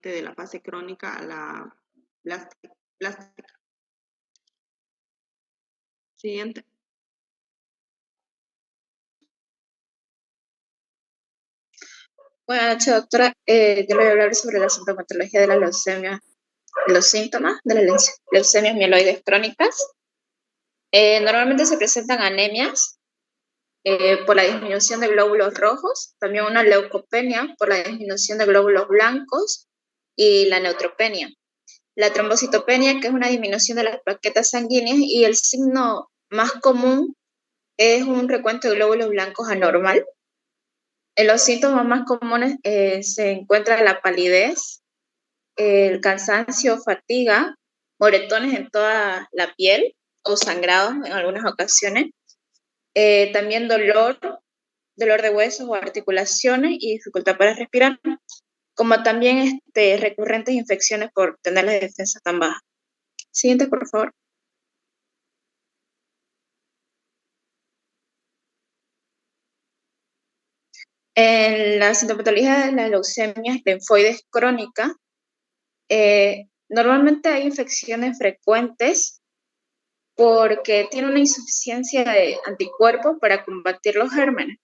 de la fase crónica a la plástica. Siguiente. Buenas noches, doctora. Yo le voy a hablar sobre la sintomatología de la leucemia, los síntomas de las leucemias mieloides crónicas. Normalmente se presentan anemias por la disminución de glóbulos rojos, también una leucopenia por la disminución de glóbulos blancos y la neutropenia. La trombocitopenia, que es una disminución de las plaquetas sanguíneas, y el signo más común es un recuento de glóbulos blancos anormal. En los síntomas más comunes se encuentra la palidez, el cansancio, fatiga, moretones en toda la piel o sangrados en algunas ocasiones. También dolor de huesos o articulaciones y dificultad para respirar, como también recurrentes infecciones por tener las defensas tan bajas. Siguiente, por favor. En la sintomatología de las leucemias linfoides crónicas, normalmente hay infecciones frecuentes porque tiene una insuficiencia de anticuerpos para combatir los gérmenes.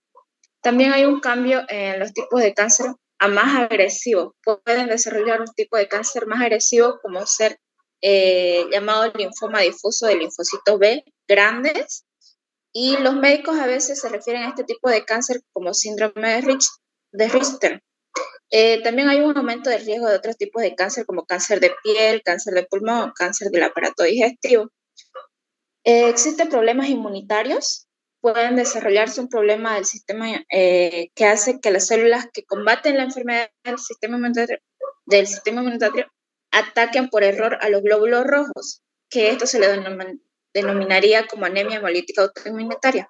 También hay un cambio en los tipos de cáncer a más agresivos. Pueden desarrollar un tipo de cáncer más agresivo como ser llamado linfoma difuso de linfocitos B grandes, y los médicos a veces se refieren a este tipo de cáncer como síndrome de Richter. También hay un aumento del riesgo de otros tipos de cáncer como cáncer de piel, cáncer de pulmón, cáncer del aparato digestivo. Existen problemas inmunitarios, pueden desarrollarse un problema del sistema que hace que las células que combaten la enfermedad del sistema inmunitario ataquen por error a los glóbulos rojos, que esto se le denominaría como anemia hemolítica autoinmunitaria.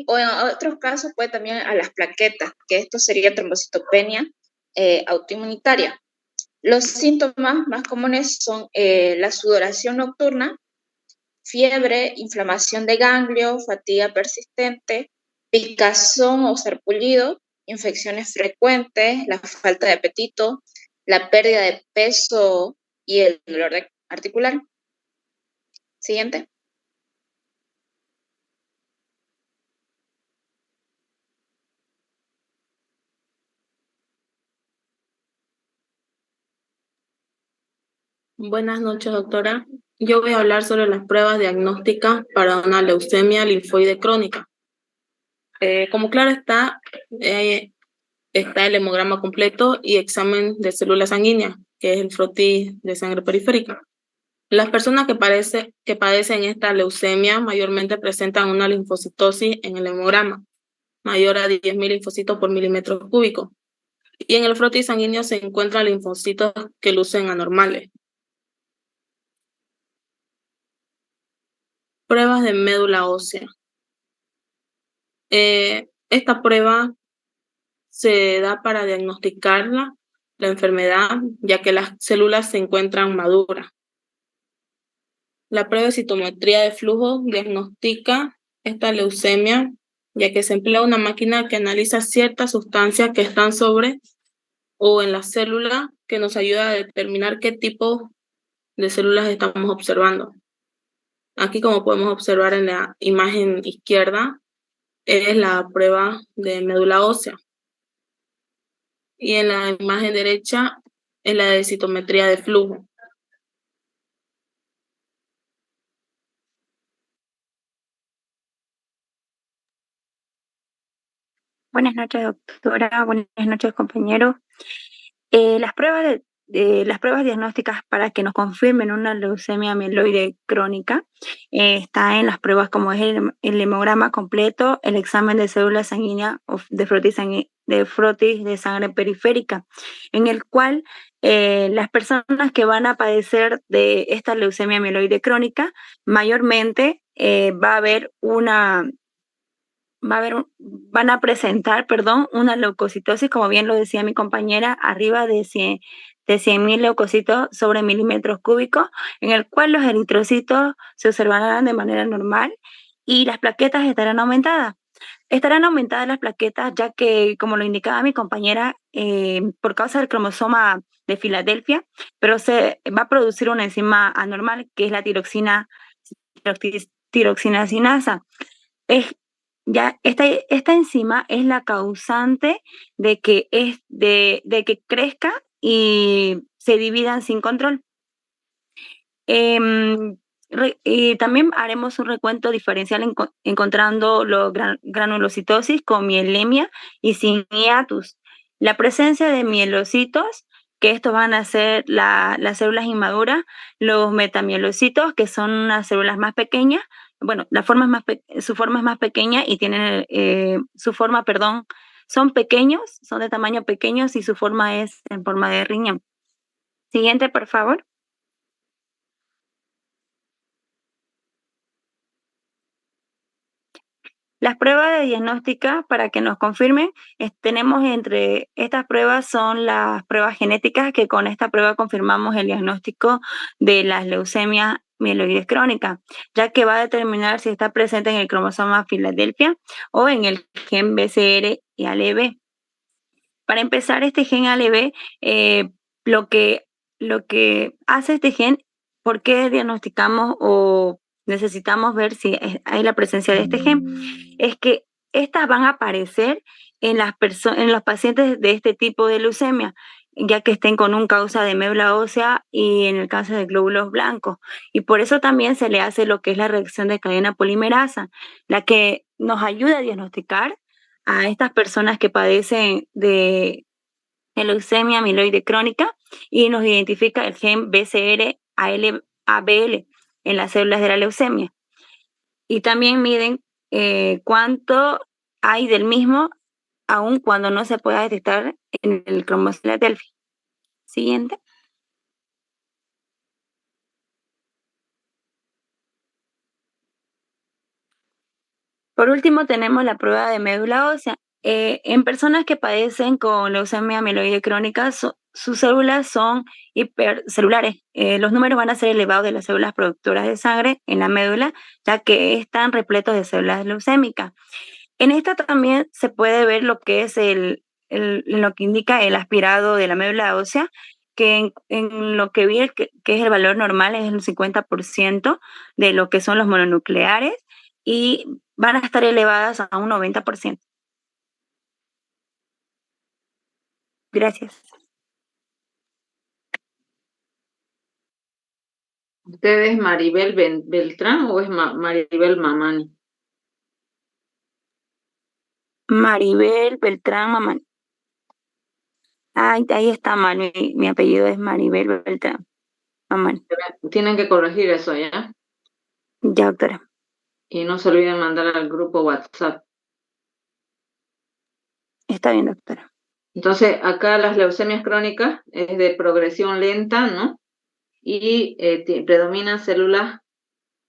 O en otros casos puede también a las plaquetas, que esto sería trombocitopenia autoinmunitaria. Los síntomas más comunes son la sudoración nocturna, fiebre, inflamación de ganglio, fatiga persistente, picazón o sarpullido, infecciones frecuentes, la falta de apetito, la pérdida de peso y el dolor articular. Siguiente. Buenas noches, doctora. Yo voy a hablar sobre las pruebas diagnósticas para una leucemia linfoide crónica. Como claro está el hemograma completo y examen de células sanguíneas, que es el frotis de sangre periférica. Las personas que padecen esta leucemia mayormente presentan una linfocitosis en el hemograma, mayor a 10.000 linfocitos por milímetro cúbico. Y en el frotis sanguíneo se encuentran linfocitos que lucen anormales. Pruebas de médula ósea. Esta prueba se da para diagnosticar la enfermedad, ya que las células se encuentran maduras. La prueba de citometría de flujo diagnostica esta leucemia, ya que se emplea una máquina que analiza ciertas sustancias que están sobre o en la célula, que nos ayuda a determinar qué tipo de células estamos observando. Aquí, como podemos observar en la imagen izquierda, es la prueba de médula ósea. Y en la imagen derecha es la de citometría de flujo. Buenas noches, doctora. Buenas noches, compañeros. Las pruebas diagnósticas para que nos confirmen una leucemia mieloide crónica está en las pruebas como es el hemograma completo, el examen de células sanguíneas de frotis de sangre periférica, en el cual las personas que van a padecer de esta leucemia mieloide crónica mayormente van a presentar, una leucocitosis, como bien lo decía mi compañera, arriba de 100.000 leucocitos sobre milímetros cúbicos, en el cual los eritrocitos se observarán de manera normal y las plaquetas estarán aumentadas. estarán aumentadas las plaquetas, ya que, como lo indicaba mi compañera, por causa del cromosoma de Filadelfia, pero se va a producir una enzima anormal, que es la tiroxinasinasa. Esta enzima es la causante de que crezca y se dividan sin control. Y también haremos un recuento diferencial encontrando granulocitosis con mielemia y sin hiatus. La presencia de mielocitos, que estos van a ser las células inmaduras, los metamielocitos, que son unas células más pequeñas, bueno, su forma es más pequeña y tienen son pequeños, son de tamaño pequeños y su forma es en forma de riñón. Siguiente, por favor. Las pruebas de diagnóstica, para que nos confirmen, tenemos entre estas pruebas son las pruebas genéticas, que con esta prueba confirmamos el diagnóstico de las leucemias mieloides crónicas, ya que va a determinar si está presente en el cromosoma Filadelfia o en el gen BCR y ALB. Para empezar, este gen ALB, lo que hace este gen, ¿por qué diagnosticamos o necesitamos ver si hay la presencia de este gen? Es que estas van a aparecer en los pacientes de este tipo de leucemia, ya que estén con un causa de médula ósea y en el caso de glóbulos blancos. Y por eso también se le hace lo que es la reacción de cadena polimerasa, la que nos ayuda a diagnosticar a estas personas que padecen de leucemia amiloide crónica y nos identifica el gen BCR-ABL en las células de la leucemia. Y también miden cuánto hay del mismo, aun cuando no se pueda detectar en el cromosoma Filadelfia. Siguiente. Por último, tenemos la prueba de médula ósea. En personas que padecen con leucemia amiloide crónica, sus células son hipercelulares. Los números van a ser elevados de las células productoras de sangre en la médula, ya que están repletos de células leucémicas. En esta también se puede ver lo que es lo que indica el aspirado de la médula ósea, que en lo que vi, que es el valor normal, es el 50% de lo que son los mononucleares y van a estar elevadas a un 90%. Gracias. ¿Usted es Maribel Beltrán o es Maribel Mamani? Maribel Beltrán Mamani. Ahí está mal, mi apellido es Maribel Beltrán Mamani. Tienen que corregir eso, ¿ya? Ya, doctora. Y no se olviden mandar al grupo WhatsApp. Está bien, doctora. Entonces, acá las leucemias crónicas es de progresión lenta, ¿no? Y predominan células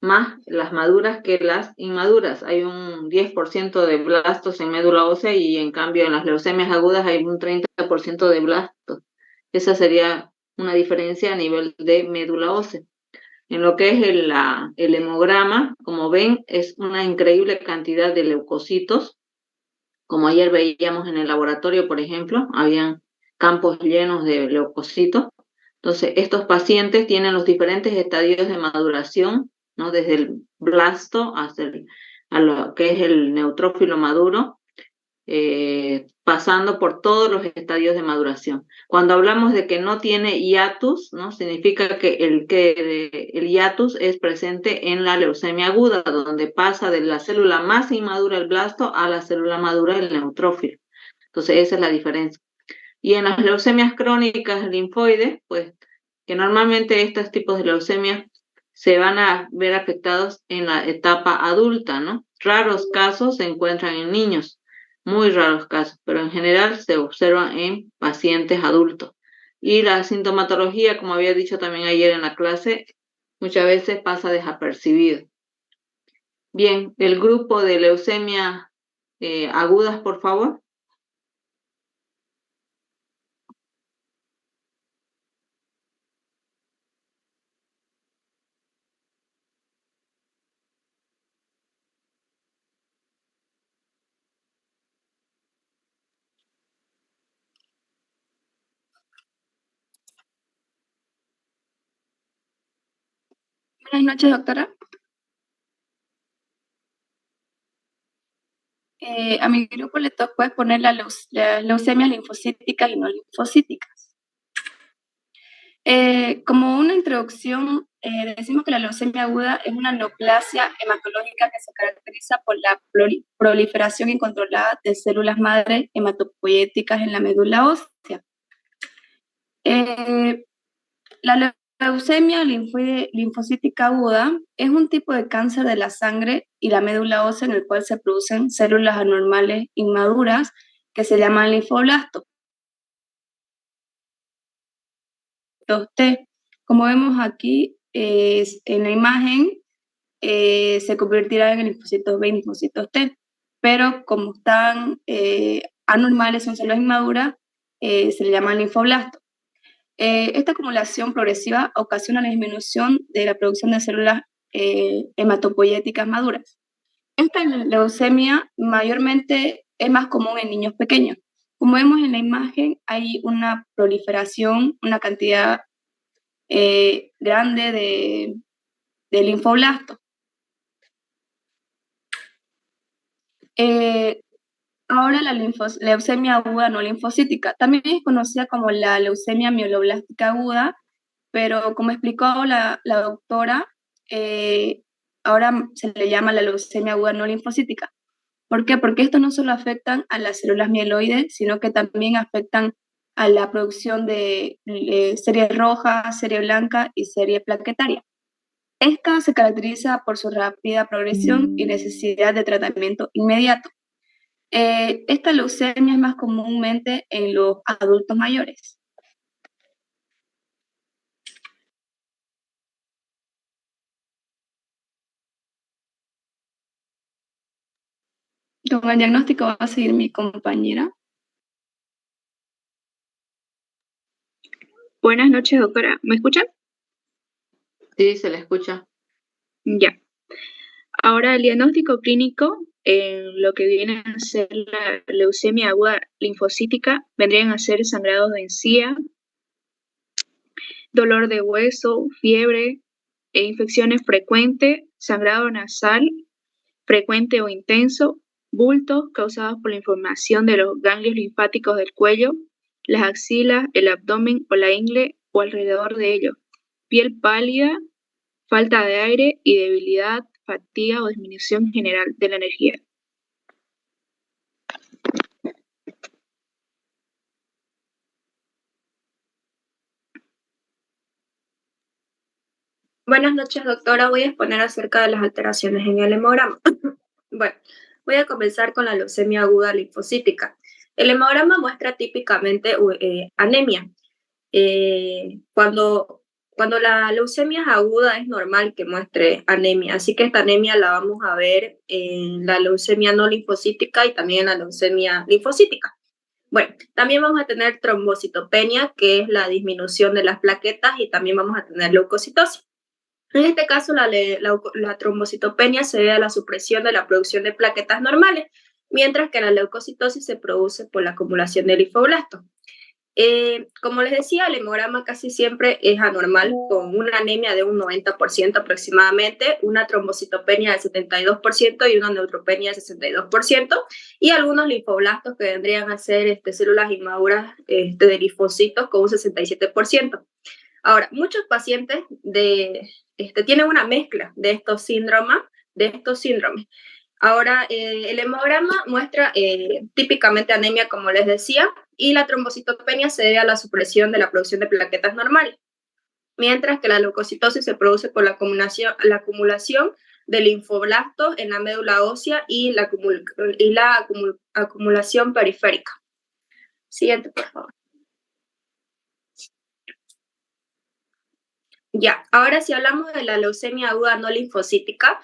más las maduras que las inmaduras. Hay un 10% de blastos en médula ósea y en cambio en las leucemias agudas hay un 30% de blastos. Esa sería una diferencia a nivel de médula ósea. En lo que es el hemograma, como ven, es una increíble cantidad de leucocitos. Como ayer veíamos en el laboratorio, por ejemplo, habían campos llenos de leucocitos. Entonces, estos pacientes tienen los diferentes estadios de maduración, ¿no? Desde el blasto hasta a lo que es el neutrófilo maduro, pasando por todos los estadios de maduración. Cuando hablamos de que no tiene hiatus, ¿no? Significa que el hiatus es presente en la leucemia aguda, donde pasa de la célula más inmadura, el blasto, a la célula madura, el neutrófilo. Entonces, esa es la diferencia. Y en las leucemias crónicas linfoides, pues, que normalmente estos tipos de leucemias se van a ver afectados en la etapa adulta, ¿no? Raros casos se encuentran en niños, muy raros casos, pero en general se observan en pacientes adultos. Y la sintomatología, como había dicho también ayer en la clase, muchas veces pasa desapercibido. Bien, el grupo de leucemia agudas, por favor. noches, doctora. A mi grupo le tocó exponer las leucemias linfocíticas y no linfocíticas. Como una introducción, decimos que la leucemia aguda es una neoplasia hematológica que se caracteriza por la proliferación incontrolada de células madre hematopoyéticas en la médula ósea. La leucemia linfocítica aguda es un tipo de cáncer de la sangre y la médula ósea en el cual se producen células anormales inmaduras que se llaman linfoblastos. T. Como vemos aquí en la imagen, se convertirán en linfocitos B y linfocitos T, pero como están anormales, son células inmaduras, se le llaman linfoblastos. Esta acumulación progresiva ocasiona la disminución de la producción de células hematopoyéticas maduras. Esta leucemia mayormente es más común en niños pequeños. Como vemos en la imagen, hay una proliferación, una cantidad grande de linfoblastos. Ahora la leucemia aguda no linfocítica también es conocida como la leucemia mieloblástica aguda, pero como explicó la doctora, ahora se le llama la leucemia aguda no linfocítica. ¿Por qué? Porque estos no solo afectan a las células mieloides, sino que también afectan a la producción de serie roja, serie blanca y serie plaquetaria. Esta se caracteriza por su rápida progresión y necesidad de tratamiento inmediato. Esta leucemia es más comúnmente en los adultos mayores. Con el diagnóstico va a seguir mi compañera. Buenas noches, doctora. ¿Me escuchan? Sí, se le escucha. Ya. Ahora, el diagnóstico clínico, en lo que viene a ser la leucemia aguda linfocítica, vendrían a ser sangrados de encía, dolor de hueso, fiebre, infecciones frecuentes, sangrado nasal, frecuente o intenso, bultos causados por la inflamación de los ganglios linfáticos del cuello, las axilas, el abdomen o la ingle o alrededor de ellos, piel pálida, falta de aire y debilidad, fatiga o disminución general de la energía. Buenas noches, doctora. Voy a exponer acerca de las alteraciones en el hemograma. Bueno, voy a comenzar con la leucemia aguda linfocítica. El hemograma muestra típicamente anemia. Cuando la leucemia es aguda es normal que muestre anemia, así que esta anemia la vamos a ver en la leucemia no linfocítica y también en la leucemia linfocítica. Bueno, también vamos a tener trombocitopenia, que es la disminución de las plaquetas, y también vamos a tener leucocitosis. En este caso, la trombocitopenia se debe a la supresión de la producción de plaquetas normales, mientras que la leucocitosis se produce por la acumulación de linfoblastos. Como les decía, el hemograma casi siempre es anormal, con una anemia de un 90% aproximadamente, una trombocitopenia del 72% y una neutropenia del 62%, y algunos linfoblastos que vendrían a ser células inmaduras de linfocitos con un 67%. Ahora, muchos pacientes tienen una mezcla de estos síndromes. Ahora, el hemograma muestra típicamente anemia, como les decía, y la trombocitopenia se debe a la supresión de la producción de plaquetas normales, mientras que la leucocitosis se produce por la acumulación de linfoblastos en la médula ósea y la acumulación periférica. Siguiente, por favor. Ya, ahora si hablamos de la leucemia aguda no linfocítica,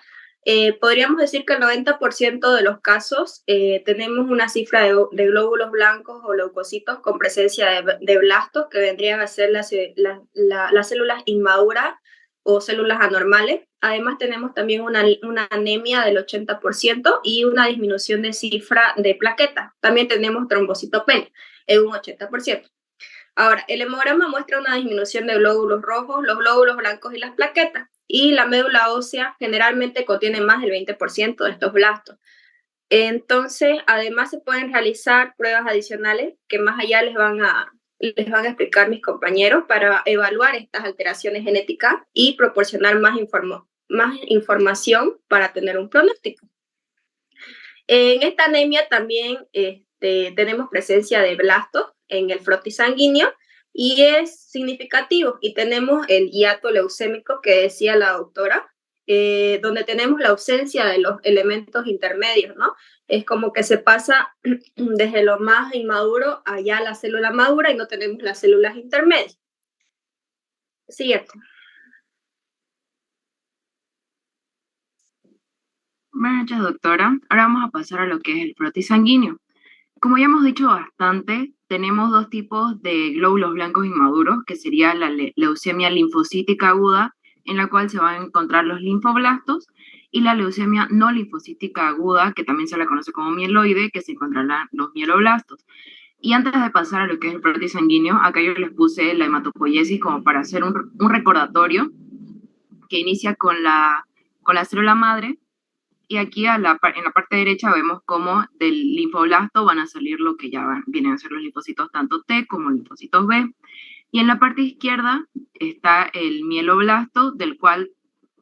podríamos decir que el 90% de los casos tenemos una cifra de glóbulos blancos o leucocitos con presencia de blastos, que vendrían a ser las células inmaduras o células anormales. Además tenemos también una anemia del 80% y una disminución de cifra de plaquetas. También tenemos trombocitopenia en un 80%. Ahora, el hemograma muestra una disminución de glóbulos rojos, los glóbulos blancos y las plaquetas, y la médula ósea generalmente contiene más del 20% de estos blastos. Entonces, además se pueden realizar pruebas adicionales que más allá les van a explicar mis compañeros para evaluar estas alteraciones genéticas y proporcionar más información para tener un pronóstico. En esta anemia también tenemos presencia de blastos en el frotis sanguíneo y es significativo. Y tenemos el hiato leucémico que decía la doctora, donde tenemos la ausencia de los elementos intermedios, ¿no? Es como que se pasa desde lo más inmaduro allá a la célula madura y no tenemos las células intermedias. Siguiente. Buenas noches, doctora. Ahora vamos a pasar a lo que es el frotis sanguíneo. Como ya hemos dicho bastante, tenemos dos tipos de glóbulos blancos inmaduros, que sería la leucemia linfocítica aguda, en la cual se van a encontrar los linfoblastos, y la leucemia no linfocítica aguda, que también se la conoce como mieloide, que se encontrarán los mieloblastos. Y antes de pasar a lo que es el frotis sanguíneo, acá yo les puse la hematopoiesis como para hacer un recordatorio que inicia con la célula madre. Y aquí en la parte derecha vemos cómo del linfoblasto van a salir lo que ya vienen a ser los linfocitos tanto T como linfocitos B. Y en la parte izquierda está el mieloblasto, del cual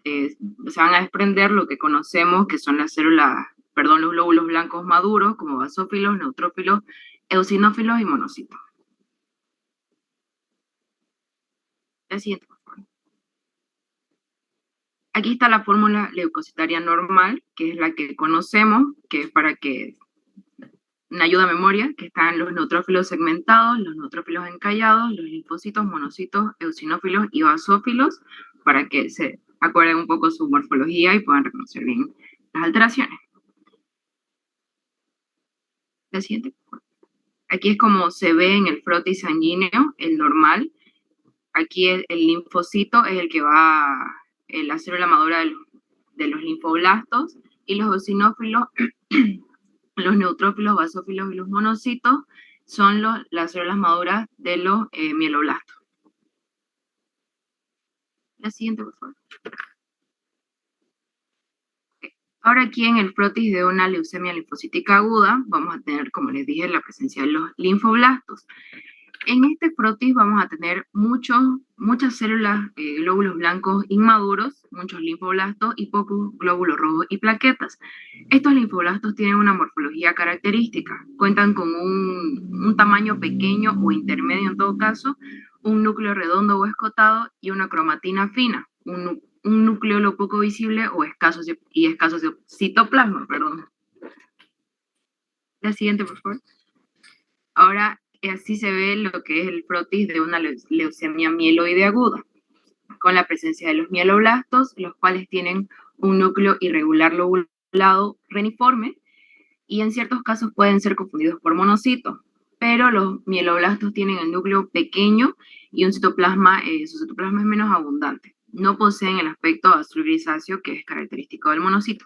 se van a desprender lo que conocemos que son las los glóbulos blancos maduros, como basófilos, neutrófilos, eosinófilos y monocitos. La siguiente, por favor. Aquí está la fórmula leucocitaria normal, que es la que conocemos, que es para que una ayuda a memoria, que están los neutrófilos segmentados, los neutrófilos encallados, los linfocitos, monocitos, eosinófilos y basófilos, para que se acuerden un poco su morfología y puedan reconocer bien las alteraciones. La siguiente. Aquí es como se ve en el frotis sanguíneo, el normal. Aquí el linfocito es el que va la célula madura de los linfoblastos, y los eosinófilos, los neutrófilos, basófilos y los monocitos son las células maduras de los mieloblastos. La siguiente, por favor. Ahora aquí en el frotis de una leucemia linfocítica aguda vamos a tener, como les dije, la presencia de los linfoblastos. En este frotis vamos a tener muchas células, glóbulos blancos inmaduros, muchos linfoblastos y pocos glóbulos rojos y plaquetas. Estos linfoblastos tienen una morfología característica, cuentan con un tamaño pequeño o intermedio en todo caso, un núcleo redondo o escotado y una cromatina fina, un nucleolo poco visible o escaso citoplasma, perdón. La siguiente, por favor. Ahora, así se ve lo que es el frotis de una leucemia mieloide aguda, con la presencia de los mieloblastos, los cuales tienen un núcleo irregular lobulado reniforme, y en ciertos casos pueden ser confundidos por monocitos, pero los mieloblastos tienen el núcleo pequeño y su citoplasma es menos abundante. No poseen el aspecto azul grisáceo que es característico del monocito.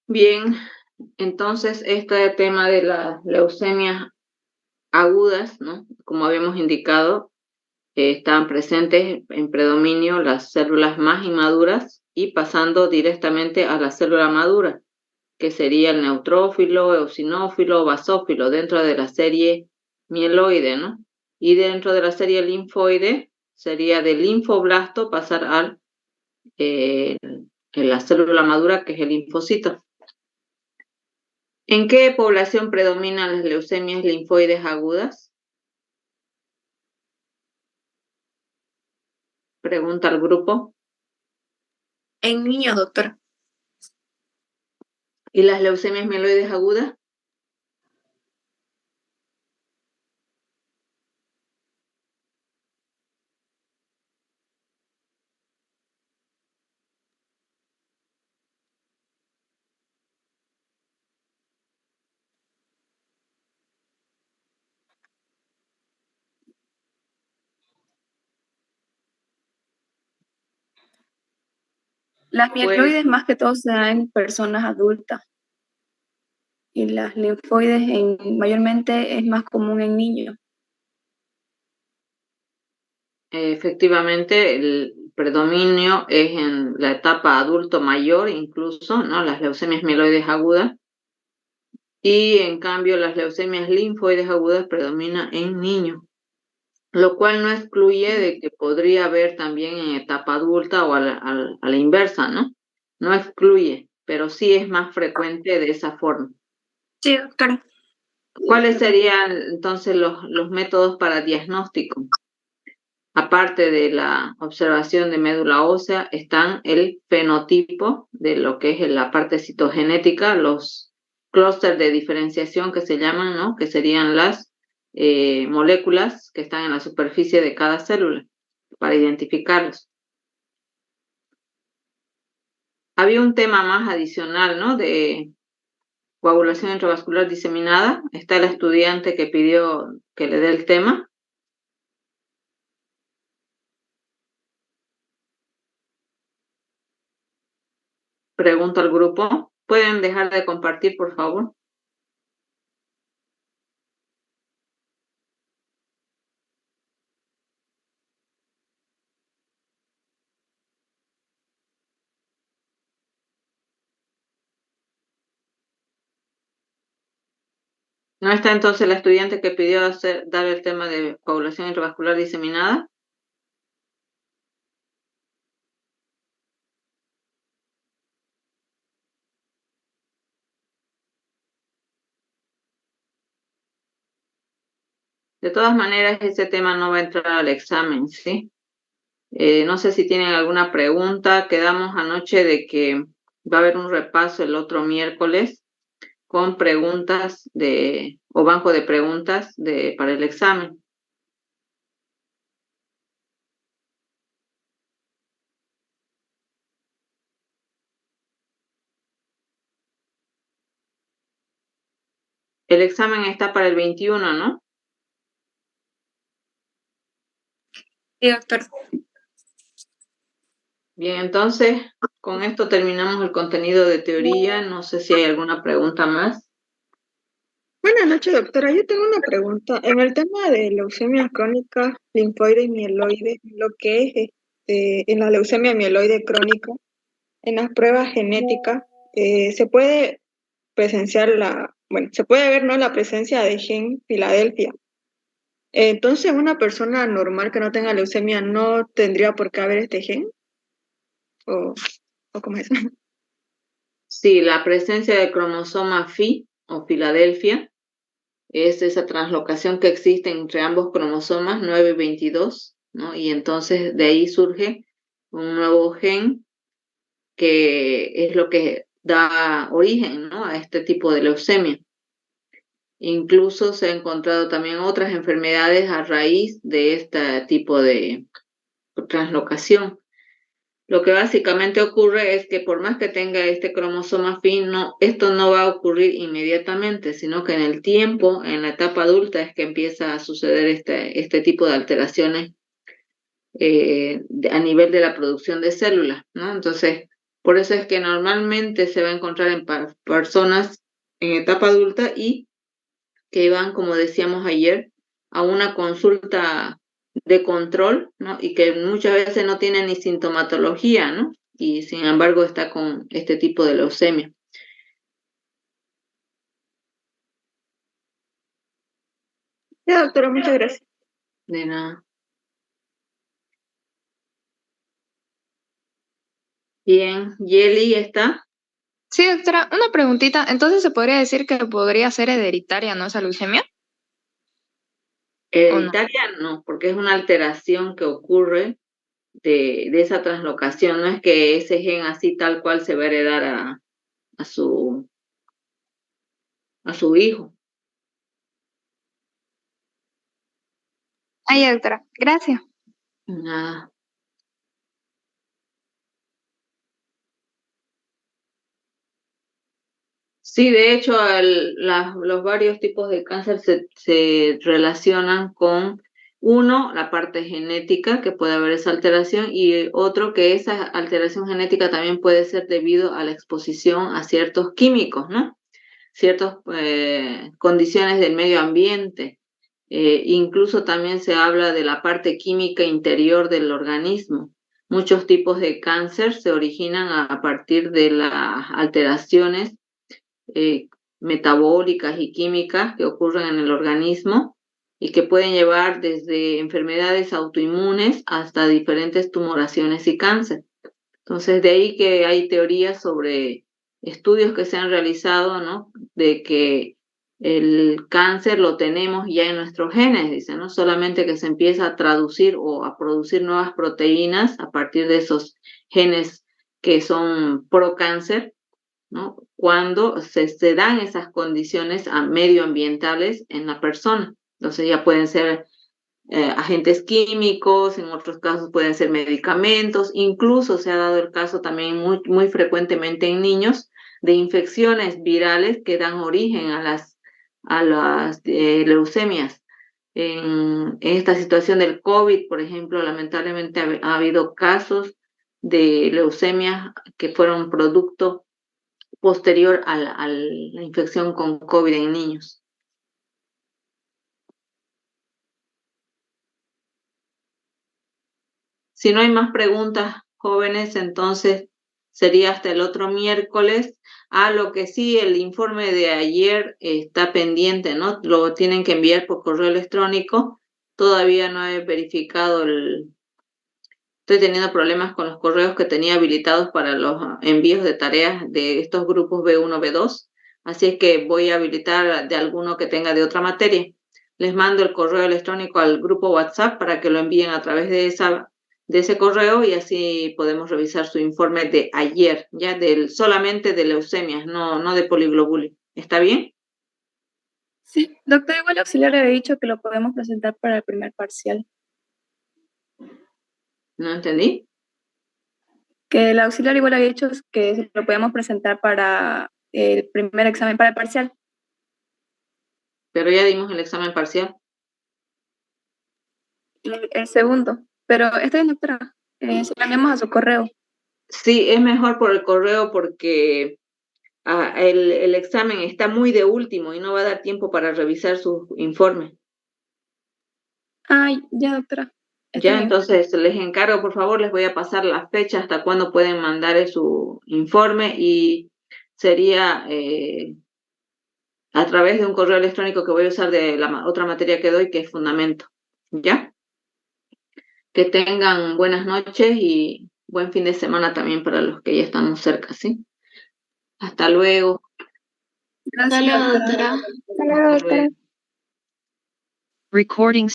Bien, entonces este tema de las leucemias agudas, ¿no? Como habíamos indicado, están presentes en predominio las células más inmaduras y pasando directamente a la célula madura, que sería el neutrófilo, eosinófilo, basófilo, dentro de la serie mieloide, ¿no? Y dentro de la serie linfoide sería del linfoblasto pasar al en la célula madura, que es el linfocito. ¿En qué población predominan las leucemias linfoides agudas? Pregunta al grupo. En niños, doctora. ¿Y las leucemias mieloides agudas? Las Pues, mieloides más que todo se dan en personas adultas y las linfoides mayormente es más común en niños. efectivamente, el predominio es en la etapa adulto mayor, incluso, ¿no? Las leucemias mieloides agudas. Y en cambio, las leucemias linfoides agudas predominan en niños, lo cual no excluye de que podría haber también en etapa adulta o a la inversa, ¿no? No excluye, pero sí es más frecuente de esa forma. Sí, doctora. ¿Cuáles serían entonces los métodos para diagnóstico? Aparte de la observación de médula ósea, están el fenotipo de lo que es la parte citogenética, los clústeres de diferenciación que se llaman, ¿no? Que serían las moléculas que están en la superficie de cada célula para identificarlos. había un tema más adicional, ¿no? De coagulación intravascular diseminada. Está el estudiante que pidió que le dé el tema. Pregunto al grupo. ¿Pueden dejar de compartir, por favor? ¿No está entonces la estudiante que pidió dar el tema de coagulación intravascular diseminada? De todas maneras, ese tema no va a entrar al examen, ¿sí? No sé si tienen alguna pregunta. Quedamos anoche de que va a haber un repaso el otro miércoles con preguntas o banco de preguntas para el examen. El examen está para el 21, ¿no? Sí, doctor. Bien, entonces, con esto terminamos el contenido de teoría. No sé si hay alguna pregunta más. Buenas noches, doctora. Yo tengo una pregunta. En el tema de leucemia crónica, linfoide y mieloide, lo que es en la leucemia mieloide crónica, en las pruebas genéticas, se puede presenciar se puede ver, ¿no?, la presencia de gen Filadelfia. Entonces, una persona normal que no tenga leucemia no tendría por qué haber este gen. ¿O cómo es? Sí, la presencia de cromosoma Phi o Filadelfia es esa translocación que existe entre ambos cromosomas 9 y 22, ¿no? Y entonces de ahí surge un nuevo gen que es lo que da origen, ¿no?, a este tipo de leucemia. Incluso se han encontrado también otras enfermedades a raíz de este tipo de translocación. Lo que básicamente ocurre es que por más que tenga este cromosoma Phi, esto no va a ocurrir inmediatamente, sino que en el tiempo, en la etapa adulta, es que empieza a suceder este tipo de alteraciones a nivel de la producción de células, ¿no? Entonces, por eso es que normalmente se va a encontrar en personas en etapa adulta y que van, como decíamos ayer, a una consulta de control, ¿no? Y que muchas veces no tienen ni sintomatología, ¿no? Y sin embargo está con este tipo de leucemia. Ya, doctora, muchas gracias. De nada. Bien, ¿Yeli está? Sí, doctora, una preguntita. Entonces, ¿se podría decir que podría ser hereditaria, no, esa leucemia? Hereditaria no, porque es una alteración que ocurre de esa translocación. No es que ese gen así tal cual se va a heredar a su hijo. Ay, doctora, gracias. Nada. Sí, de hecho, los varios tipos de cáncer se relacionan con, uno, la parte genética, que puede haber esa alteración, y otro, que esa alteración genética también puede ser debido a la exposición a ciertos químicos, ¿no? Ciertas condiciones del medio ambiente. Incluso también se habla de la parte química interior del organismo. Muchos tipos de cáncer se originan a partir de las alteraciones metabólicas y químicas que ocurren en el organismo y que pueden llevar desde enfermedades autoinmunes hasta diferentes tumoraciones y cáncer. Entonces, de ahí que hay teorías sobre estudios que se han realizado, ¿no?, de que el cáncer lo tenemos ya en nuestros genes, dice, ¿no? Solamente que se empieza a traducir o a producir nuevas proteínas a partir de esos genes que son pro cáncer, ¿no?, cuando se dan esas condiciones medioambientales en la persona. Entonces ya pueden ser agentes químicos, en otros casos pueden ser medicamentos, incluso se ha dado el caso también muy frecuentemente en niños de infecciones virales que dan origen a las leucemias. En esta situación del COVID, por ejemplo, lamentablemente ha habido casos de leucemias que fueron producto posterior a la infección con COVID en niños. Si no hay más preguntas, jóvenes, entonces sería hasta el otro miércoles. Lo que sí, el informe de ayer está pendiente, ¿no? Lo tienen que enviar por correo electrónico. Todavía no he verificado Estoy teniendo problemas con los correos que tenía habilitados para los envíos de tareas de estos grupos B1, B2. Así es que voy a habilitar de alguno que tenga de otra materia. Les mando el correo electrónico al grupo WhatsApp para que lo envíen a través de ese correo y así podemos revisar su informe de ayer, ya solamente de leucemias, no de poliglobulia. ¿Está bien? Sí, doctor, igual auxiliar había dicho que lo podemos presentar para el primer parcial. ¿No entendí? Que el auxiliar igual había dicho que lo podemos presentar para el primer examen, para el parcial. Pero ya dimos el examen parcial. El segundo. Pero está bien, doctora. Se lo enviamos a su correo. Sí, es mejor por el correo porque el examen está muy de último y no va a dar tiempo para revisar su informe. Ay, ya, doctora. Está Ya, bien. entonces les encargo, por favor, les voy a pasar la fecha hasta cuándo pueden mandar su informe y sería a través de un correo electrónico que voy a usar de la otra materia que doy, que es fundamento. ¿Ya? Que tengan buenas noches y buen fin de semana también para los que ya estamos cerca, ¿sí? Hasta luego. Gracias, doctora. Hasta luego. Recording